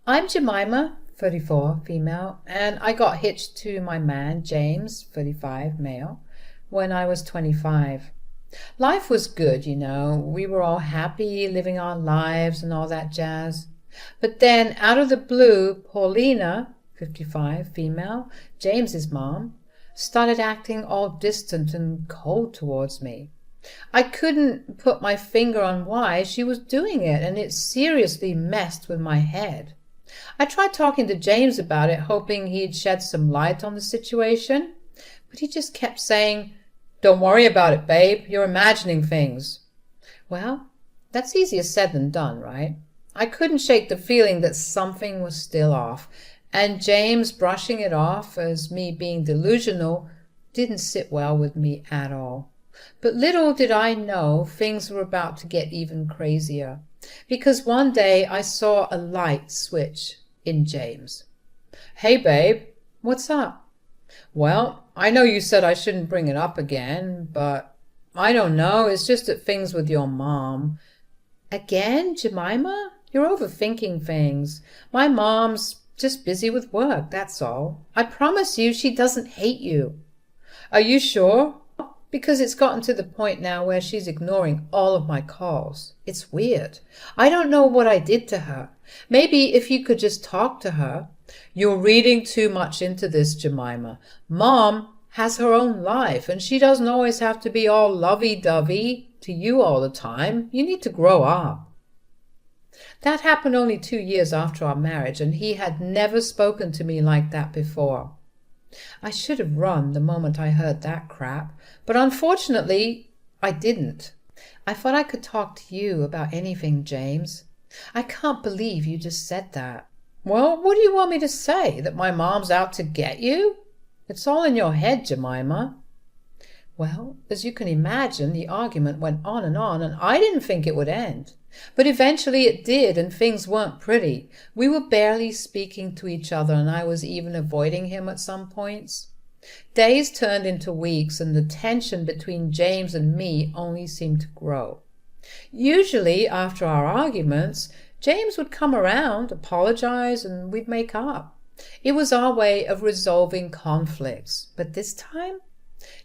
I'm Jemima, 34, female, and I got hitched to my man, James, 35, male, when I was 25. Life was good, you know. We were all happy, living our lives and all that jazz. But then, out of the blue, Paulina, 55, female, James's mom, started acting all distant and cold towards me. I couldn't put my finger on why she was doing it, and it seriously messed with my head. I tried talking to James about it, hoping he'd shed some light on the situation, but he just kept saying, "Don't worry about it, babe. You're imagining things." Well, that's easier said than done, right? I couldn't shake the feeling that something was still off, and James brushing it off as me being delusional didn't sit well with me at all. But little did I know things were about to get even crazier, because one day I saw a light switch in James. "Hey, babe, what's up?" "Well, I know you said I shouldn't bring it up again, but I don't know, it's just that things with your mom." "Again, Jemima? You're overthinking things. My mom's just busy with work, that's all. I promise you she doesn't hate you." "Are you sure?" "Because it's gotten to the point now where she's ignoring all of my calls. It's weird. I don't know what I did to her. Maybe if you could just talk to her." "You're reading too much into this, Jemima. Mom has her own life, and she doesn't always have to be all lovey-dovey to you all the time. You need to grow up." That happened only 2 years after our marriage, and he had never spoken to me like that before. I should have run the moment I heard that crap, but unfortunately I didn't. I thought I could talk to you about anything, James. I can't believe you just said that. "Well, what do you want me to say? That my mom's out to get you? It's all in your head, Jemima." Well, as you can imagine, the argument went on, and I didn't think it would end. But eventually it did, and things weren't pretty. We were barely speaking to each other, and I was even avoiding him at some points. Days turned into weeks, and the tension between James and me only seemed to grow. Usually, after our arguments, James would come around, apologize, and we'd make up. It was our way of resolving conflicts. But this time,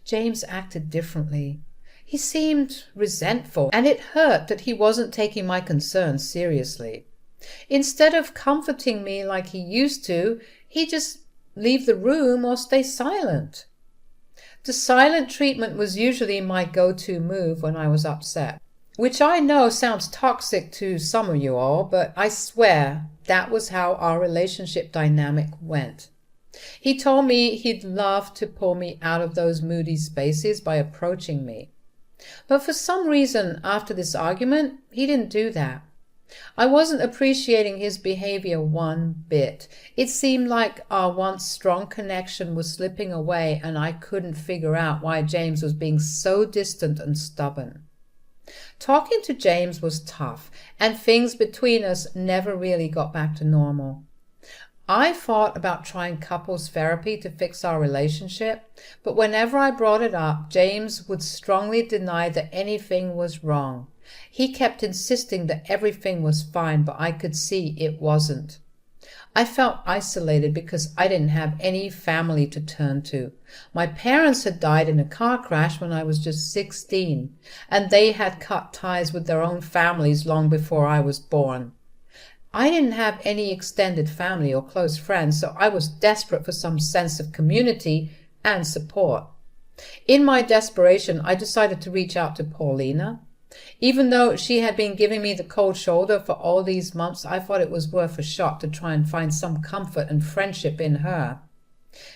James acted differently. He seemed resentful, and it hurt that he wasn't taking my concerns seriously. Instead of comforting me like he used to, he'd just leave the room or stay silent. The silent treatment was usually my go-to move when I was upset, which I know sounds toxic to some of you all, but I swear that was how our relationship dynamic went. He told me he'd love to pull me out of those moody spaces by approaching me. But for some reason, after this argument, he didn't do that. I wasn't appreciating his behavior one bit. It seemed like our once strong connection was slipping away, and I couldn't figure out why James was being so distant and stubborn. Talking to James was tough, and things between us never really got back to normal. I thought about trying couples therapy to fix our relationship, but whenever I brought it up, James would strongly deny that anything was wrong. He kept insisting that everything was fine, but I could see it wasn't. I felt isolated because I didn't have any family to turn to. My parents had died in a car crash when I was just 16, and they had cut ties with their own families long before I was born. I didn't have any extended family or close friends, so I was desperate for some sense of community and support. In my desperation, I decided to reach out to Paulina. Even though she had been giving me the cold shoulder for all these months, I thought it was worth a shot to try and find some comfort and friendship in her.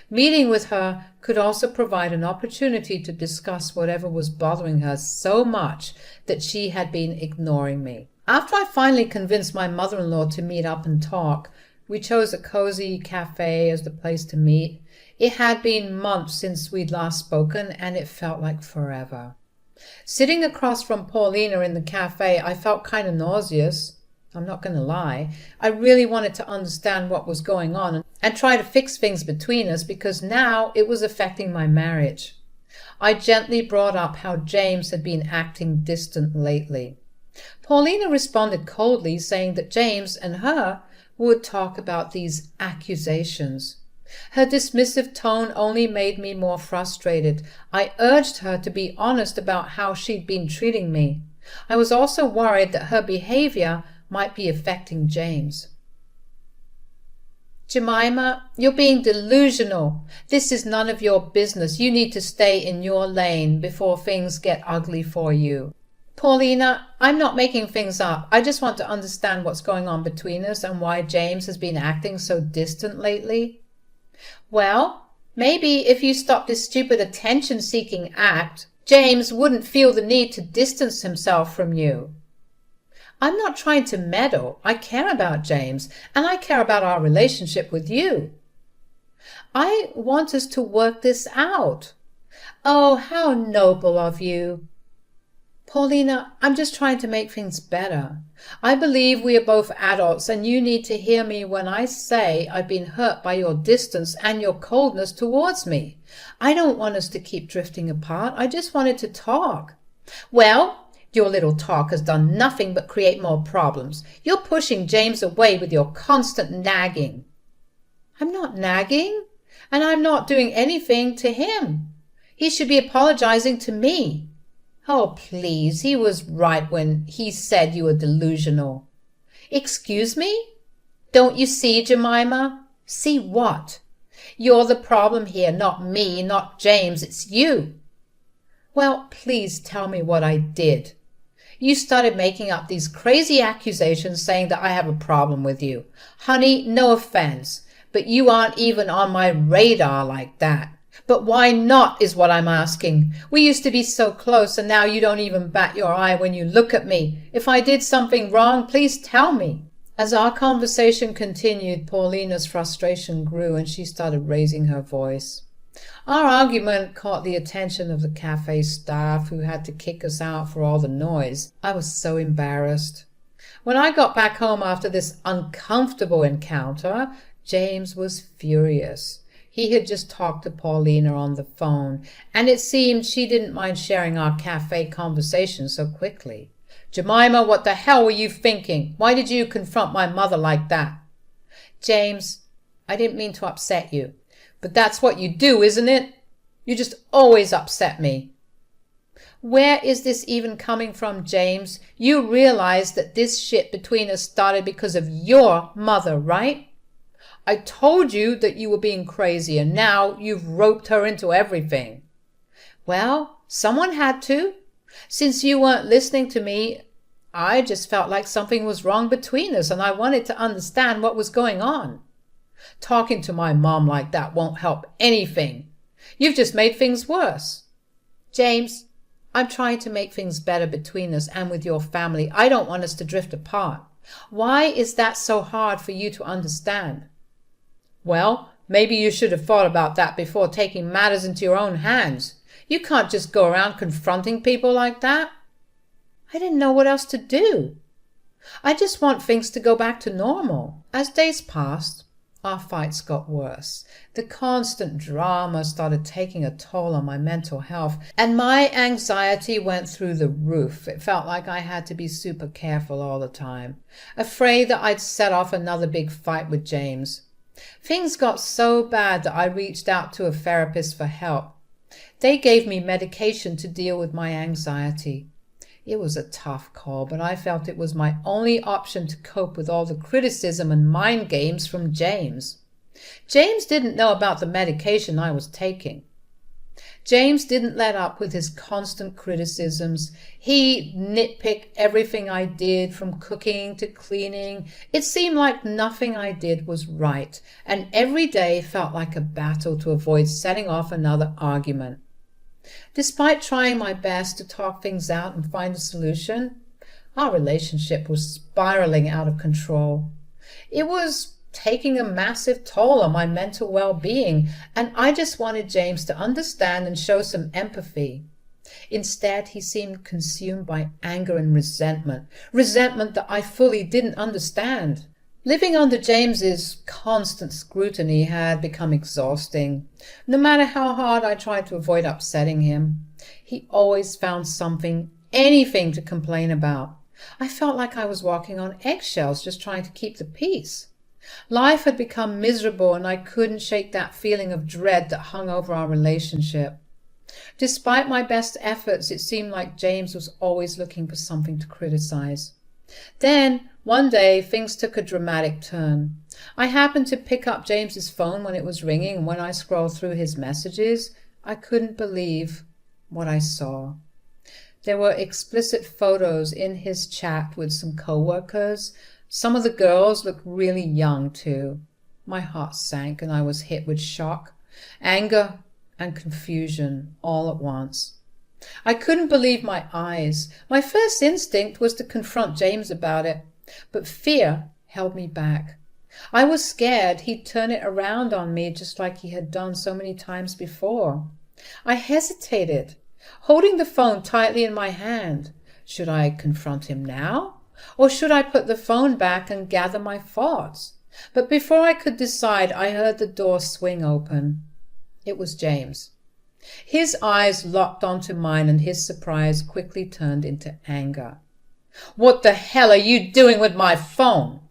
Meeting with her could also provide an opportunity to discuss whatever was bothering her so much that she had been ignoring me. After I finally convinced my mother-in-law to meet up and talk, we chose a cozy cafe as the place to meet. It had been months since we'd last spoken, and it felt like forever. Sitting across from Paulina in the cafe, I felt kind of nauseous. I'm not going to lie. I really wanted to understand what was going on and try to fix things between us, because now it was affecting my marriage. I gently brought up how James had been acting distant lately. Paulina responded coldly, saying that James and her would talk about these accusations. Her dismissive tone only made me more frustrated. I urged her to be honest about how she'd been treating me. I was also worried that her behavior might be affecting James. Jemima, you're being delusional. This is none of your business. You need to stay in your lane before things get ugly for you. Paulina, I'm not making things up. I just want to understand what's going on between us and why James has been acting so distant lately. Well, maybe if you stopped this stupid attention-seeking act, James wouldn't feel the need to distance himself from you. I'm not trying to meddle. I care about James, and I care about our relationship with you. I want us to work this out. Oh, how noble of you. Paulina, I'm just trying to make things better. I believe we are both adults, and you need to hear me when I say I've been hurt by your distance and your coldness towards me. I don't want us to keep drifting apart. I just wanted to talk. Well, your little talk has done nothing but create more problems. You're pushing James away with your constant nagging. I'm not nagging, and I'm not doing anything to him. He should be apologizing to me. Oh, please, he was right when he said you were delusional. Excuse me? Don't you see, Jemima? See what? You're the problem here, not me, not James, it's you. Well, please tell me what I did. You started making up these crazy accusations saying that I have a problem with you. Honey, no offense, but you aren't even on my radar like that. But why not is what I'm asking. We used to be so close, and now you don't even bat your eye when you look at me. If I did something wrong, please tell me. As our conversation continued, Paulina's frustration grew, and she started raising her voice. Our argument caught the attention of the cafe staff, who had to kick us out for all the noise. I was so embarrassed. When I got back home after this uncomfortable encounter, James was furious. He had just talked to Paulina on the phone, and it seemed she didn't mind sharing our cafe conversation so quickly. Jemima, what the hell were you thinking? Why did you confront my mother like that? James, I didn't mean to upset you, but that's what you do, isn't it? You just always upset me. Where is this even coming from, James? You realize that this shit between us started because of your mother, right? I told you that you were being crazy, and now you've roped her into everything. Well, someone had to. Since you weren't listening to me, I just felt like something was wrong between us, and I wanted to understand what was going on. Talking to my mom like that won't help anything. You've just made things worse. James, I'm trying to make things better between us and with your family. I don't want us to drift apart. Why is that so hard for you to understand? Well, maybe you should have thought about that before taking matters into your own hands. You can't just go around confronting people like that. I didn't know what else to do. I just want things to go back to normal. As days passed, our fights got worse. The constant drama started taking a toll on my mental health, and my anxiety went through the roof. It felt like I had to be super careful all the time, afraid that I'd set off another big fight with James. Things got so bad that I reached out to a therapist for help. They gave me medication to deal with my anxiety. It was a tough call, but I felt it was my only option to cope with all the criticism and mind games from James. James didn't know about the medication I was taking. James didn't let up with his constant criticisms. He nitpicked everything I did, from cooking to cleaning. It seemed like nothing I did was right, and every day felt like a battle to avoid setting off another argument. Despite trying my best to talk things out and find a solution, our relationship was spiraling out of control. It was taking a massive toll on my mental well-being, and I just wanted James to understand and show some empathy. Instead, he seemed consumed by anger and resentment that I fully didn't understand. Living under James's constant scrutiny had become exhausting. No matter how hard I tried to avoid upsetting him, he always found something, anything to complain about. I felt like I was walking on eggshells just trying to keep the peace. Life had become miserable, and I couldn't shake that feeling of dread that hung over our relationship. Despite my best efforts, it seemed like James was always looking for something to criticize. Then, one day, things took a dramatic turn. I happened to pick up James's phone when it was ringing, and when I scrolled through his messages, I couldn't believe what I saw. There were explicit photos in his chat with some coworkers. Some of the girls looked really young, too. My heart sank, and I was hit with shock, anger, and confusion all at once. I couldn't believe my eyes. My first instinct was to confront James about it, but fear held me back. I was scared he'd turn it around on me just like he had done so many times before. I hesitated, holding the phone tightly in my hand. Should I confront him now? Or should I put the phone back and gather my thoughts? But before I could decide, I heard the door swing open. It was James. His eyes locked onto mine, and his surprise quickly turned into anger. "What the hell are you doing with my phone?"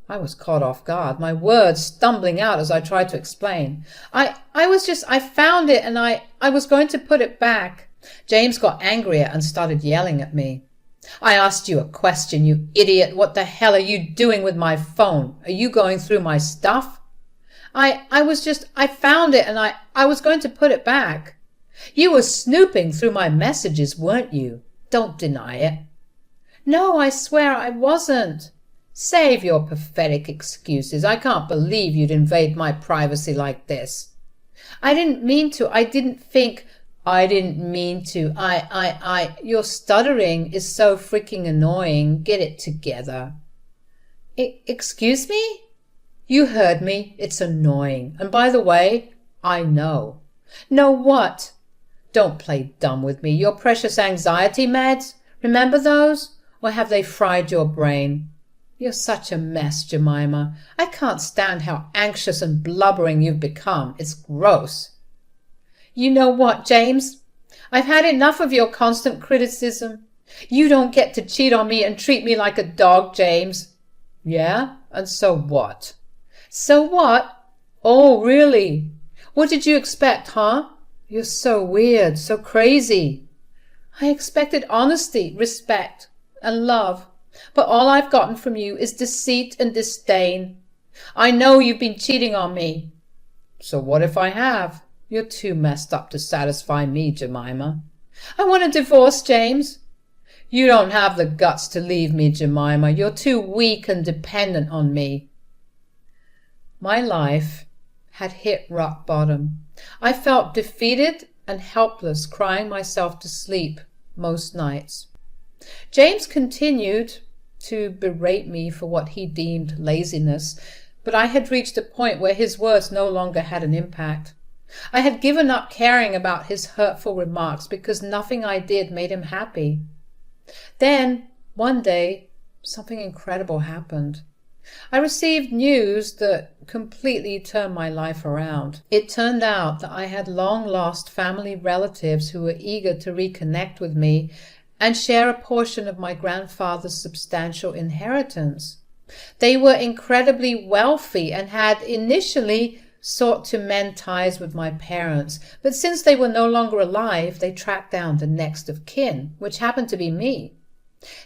I was caught off guard, my words stumbling out as I tried to explain. I found it and I was going to put it back. James got angrier and started yelling at me. "I asked you a question, you idiot. What the hell are you doing with my phone? Are you going through my stuff?" I found it and I was going to put it back. "You were snooping through my messages, weren't you? Don't deny it." "No, I swear I wasn't." "Save your pathetic excuses. I can't believe you'd invade my privacy like this." "I didn't mean to. I didn't think." "I didn't mean to. Your stuttering is so freaking annoying. Get it together." Excuse me?" "You heard me. It's annoying. And by the way, I know." "Know what?" "Don't play dumb with me. Your precious anxiety meds? Remember those? Or have they fried your brain? You're such a mess, Jemima. I can't stand how anxious and blubbering you've become. It's gross." "You know what, James? I've had enough of your constant criticism. You don't get to cheat on me and treat me like a dog, James." "Yeah? And so what?" "So what? Oh, really? What did you expect, huh? You're so weird, so crazy." "I expected honesty, respect, and love. But all I've gotten from you is deceit and disdain. I know you've been cheating on me." "So what if I have? You're too messed up to satisfy me, Jemima." "I want a divorce, James." "You don't have the guts to leave me, Jemima. You're too weak and dependent on me." My life had hit rock bottom. I felt defeated and helpless, crying myself to sleep most nights. James continued to berate me for what he deemed laziness, but I had reached a point where his words no longer had an impact. I had given up caring about his hurtful remarks because nothing I did made him happy. Then, one day, something incredible happened. I received news that completely turned my life around. It turned out that I had long lost family relatives who were eager to reconnect with me and share a portion of my grandfather's substantial inheritance. They were incredibly wealthy and had initially sought to mend ties with my parents, but since they were no longer alive, they tracked down the next of kin, which happened to be me.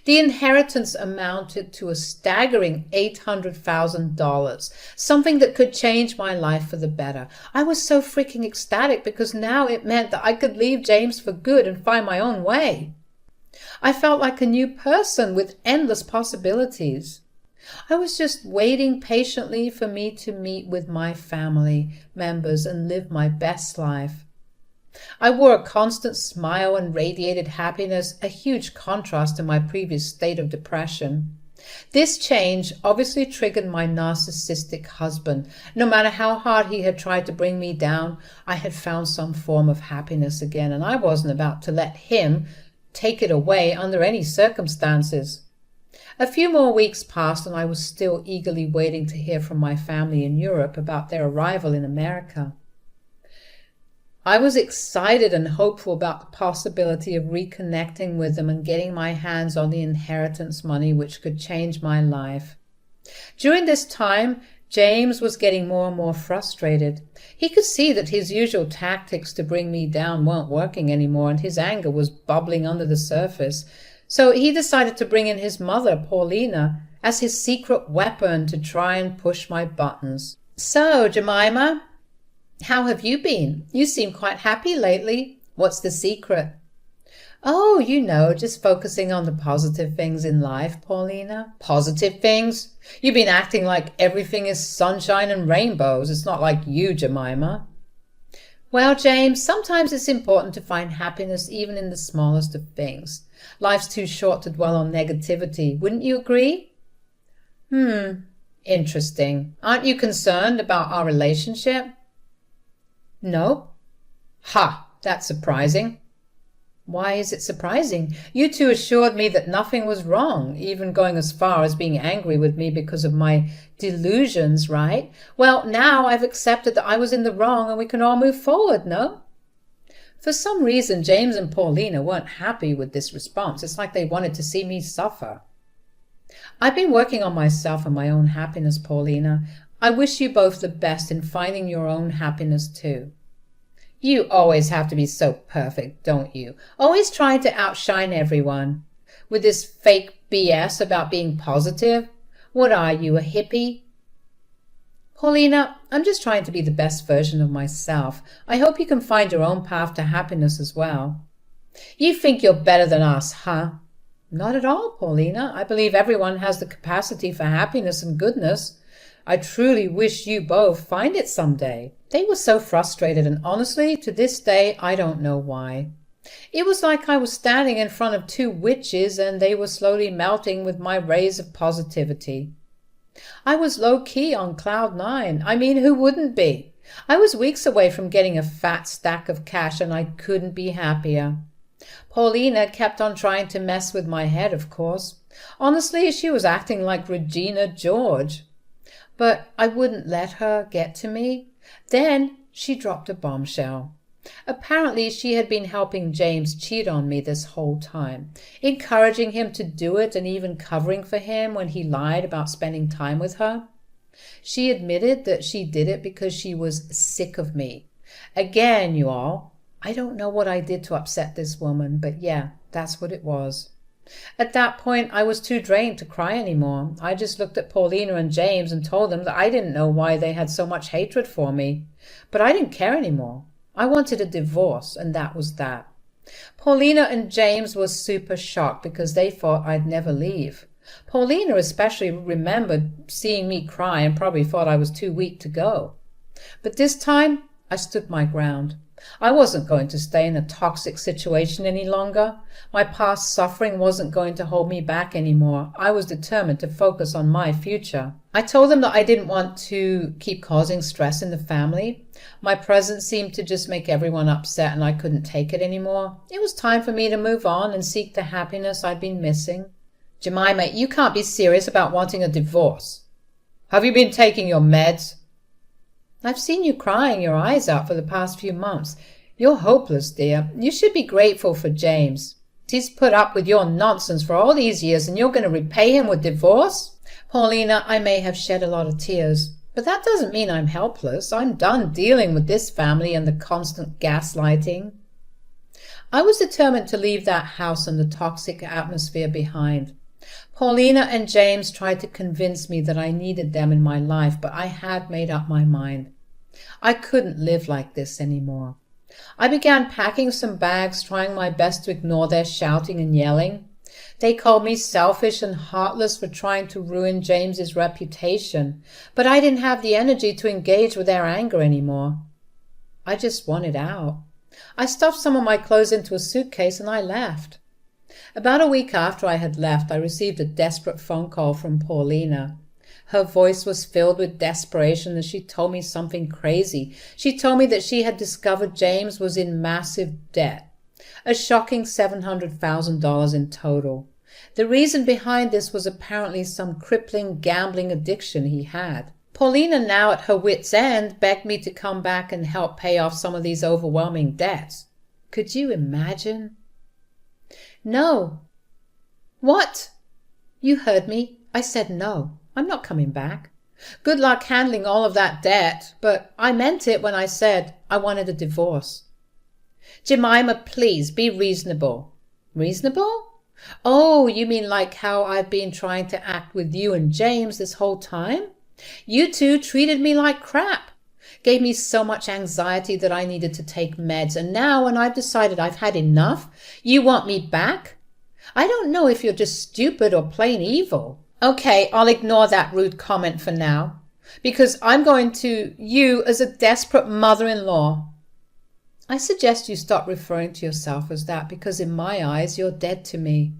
The inheritance amounted to a staggering $800,000, something that could change my life for the better. I was so freaking ecstatic because now it meant that I could leave James for good and find my own way. I felt like a new person with endless possibilities. I was just waiting patiently for me to meet with my family members and live my best life. I wore a constant smile and radiated happiness, a huge contrast to my previous state of depression. This change obviously triggered my narcissistic husband. No matter how hard he had tried to bring me down, I had found some form of happiness again, and I wasn't about to let him take it away under any circumstances. A few more weeks passed, and I was still eagerly waiting to hear from my family in Europe about their arrival in America. I was excited and hopeful about the possibility of reconnecting with them and getting my hands on the inheritance money which could change my life. During this time, James was getting more and more frustrated. He could see that his usual tactics to bring me down weren't working anymore, and his anger was bubbling under the surface. So he decided to bring in his mother, Paulina, as his secret weapon to try and push my buttons. "So, Jemima, how have you been? You seem quite happy lately. What's the secret?" "Oh, just focusing on the positive things in life, Paulina." "Positive things? You've been acting like everything is sunshine and rainbows. It's not like you, Jemima." "Well, James, sometimes it's important to find happiness even in the smallest of things. Life's too short to dwell on negativity. Wouldn't you agree?" Interesting. Aren't you concerned about our relationship?" "No." "Ha, that's surprising." "Why is it surprising? You two assured me that nothing was wrong, even going as far as being angry with me because of my delusions, right? Well, now I've accepted that I was in the wrong and we can all move forward, no?" For some reason, James and Paulina weren't happy with this response. It's like they wanted to see me suffer. "I've been working on myself and my own happiness, Paulina. I wish you both the best in finding your own happiness too." "You always have to be so perfect, don't you? Always trying to outshine everyone. With this fake BS about being positive. What are you, a hippie?" "Paulina, I'm just trying to be the best version of myself. I hope you can find your own path to happiness as well." "You think you're better than us, huh?" "Not at all, Paulina. I believe everyone has the capacity for happiness and goodness. I truly wish you both find it someday." They were so frustrated, and honestly, to this day, I don't know why. It was like I was standing in front of two witches and they were slowly melting with my rays of positivity. I was low-key on cloud nine. I mean, who wouldn't be? I was weeks away from getting a fat stack of cash and I couldn't be happier. Paulina kept on trying to mess with my head, of course. Honestly, she was acting like Regina George. But I wouldn't let her get to me. Then she dropped a bombshell. Apparently she had been helping James cheat on me this whole time, encouraging him to do it and even covering for him when he lied about spending time with her. She admitted that she did it because she was sick of me. Again, you all, I don't know what I did to upset this woman, but yeah, that's what it was. At that point, I was too drained to cry anymore. I just looked at Paulina and James and told them that I didn't know why they had so much hatred for me. But I didn't care anymore. I wanted a divorce, and that was that. Paulina and James were super shocked because they thought I'd never leave. Paulina especially remembered seeing me cry and probably thought I was too weak to go. But this time, I stood my ground. I wasn't going to stay in a toxic situation any longer. My past suffering wasn't going to hold me back anymore. I was determined to focus on my future. I told them that I didn't want to keep causing stress in the family. My presence seemed to just make everyone upset and I couldn't take it anymore. It was time for me to move on and seek the happiness I'd been missing. Jemima, you can't be serious about wanting a divorce. Have you been taking your meds? I've seen you crying your eyes out for the past few months. You're hopeless, dear. You should be grateful for James. He's put up with your nonsense for all these years and you're going to repay him with divorce? Paulina, I may have shed a lot of tears, but that doesn't mean I'm helpless. I'm done dealing with this family and the constant gaslighting. I was determined to leave that house and the toxic atmosphere behind. Paulina and James tried to convince me that I needed them in my life, but I had made up my mind. I couldn't live like this anymore. I began packing some bags, trying my best to ignore their shouting and yelling. They called me selfish and heartless for trying to ruin James's reputation, but I didn't have the energy to engage with their anger anymore. I just wanted out. I stuffed some of my clothes into a suitcase and I left. About a week after I had left, I received a desperate phone call from Paulina. Her voice was filled with desperation as she told me something crazy. She told me that she had discovered James was in massive debt, a shocking $700,000 in total. The reason behind this was apparently some crippling gambling addiction he had. Paulina, now at her wit's end, begged me to come back and help pay off some of these overwhelming debts. Could you imagine? No. What? You heard me. I said no. I'm not coming back. Good luck handling all of that debt, but I meant it when I said I wanted a divorce. Jemima, please be reasonable. Reasonable? Oh, you mean like how I've been trying to act with you and James this whole time? You two treated me like crap, gave me so much anxiety that I needed to take meds, and now when I've decided I've had enough, you want me back? I don't know if you're just stupid or plain evil. Okay, I'll ignore that rude comment for now, because I'm going to you as a desperate mother-in-law. I suggest you stop referring to yourself as that, because in my eyes you're dead to me.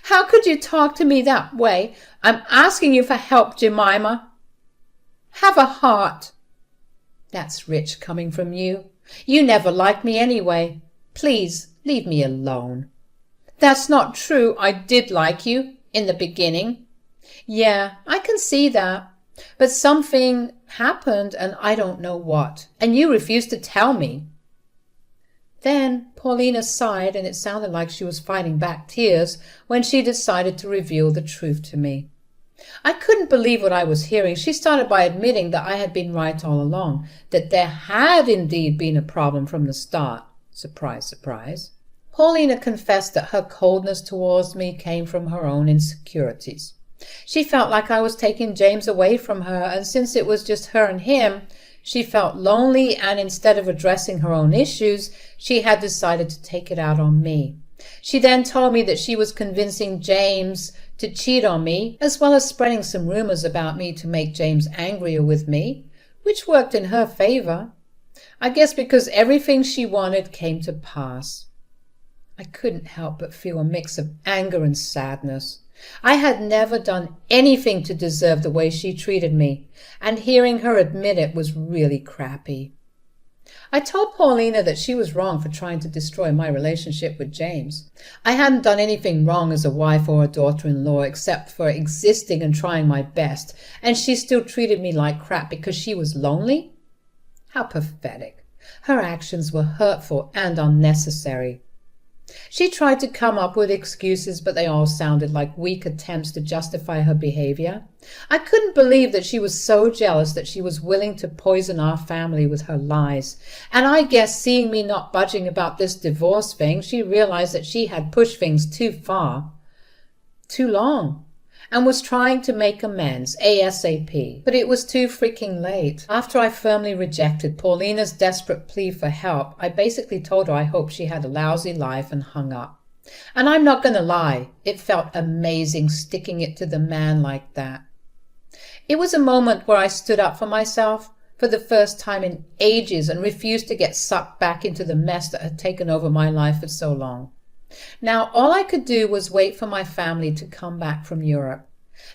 How could you talk to me that way? I'm asking you for help, Jemima. Have a heart. That's rich coming from you. You never liked me anyway. Please leave me alone. That's not true. I did like you in the beginning. Yeah, I can see that. But something happened and I don't know what. And you refused to tell me. Then Paulina sighed, and it sounded like she was fighting back tears when she decided to reveal the truth to me. I couldn't believe what I was hearing. She started by admitting that I had been right all along, that there had indeed been a problem from the start. Surprise, surprise. Paulina confessed that her coldness towards me came from her own insecurities. She felt like I was taking James away from her, and since it was just her and him, she felt lonely, and instead of addressing her own issues, she had decided to take it out on me. She then told me that she was convincing James to cheat on me, as well as spreading some rumors about me to make James angrier with me, which worked in her favor. I guess because everything she wanted came to pass. I couldn't help but feel a mix of anger and sadness. I had never done anything to deserve the way she treated me, and hearing her admit it was really crappy. I told Paulina that she was wrong for trying to destroy my relationship with James. I hadn't done anything wrong as a wife or a daughter-in-law except for existing and trying my best, and she still treated me like crap because she was lonely? How pathetic. Her actions were hurtful and unnecessary. She tried to come up with excuses, but they all sounded like weak attempts to justify her behavior. I couldn't believe that she was so jealous that she was willing to poison our family with her lies. And I guess seeing me not budging about this divorce thing, she realized that she had pushed things too far, too long, and was trying to make amends ASAP. But it was too freaking late. After I firmly rejected Paulina's desperate plea for help, I basically told her I hoped she had a lousy life and hung up. And I'm not going to lie, it felt amazing sticking it to the man like that. It was a moment where I stood up for myself for the first time in ages and refused to get sucked back into the mess that had taken over my life for so long. Now, all I could do was wait for my family to come back from Europe.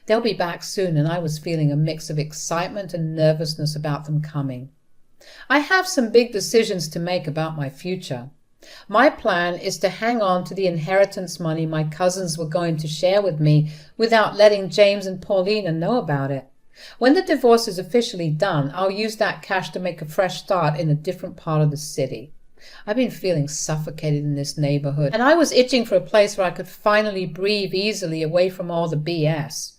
They'll be back soon, and I was feeling a mix of excitement and nervousness about them coming. I have some big decisions to make about my future. My plan is to hang on to the inheritance money my cousins were going to share with me without letting James and Paulina know about it. When the divorce is officially done, I'll use that cash to make a fresh start in a different part of the city. I've been feeling suffocated in this neighborhood, and I was itching for a place where I could finally breathe easily away from all the BS.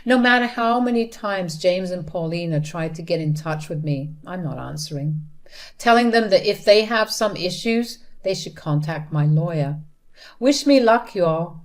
No matter how many times James and Paulina tried to get in touch with me, I'm not answering, telling them that if they have some issues, they should contact my lawyer. Wish me luck, y'all.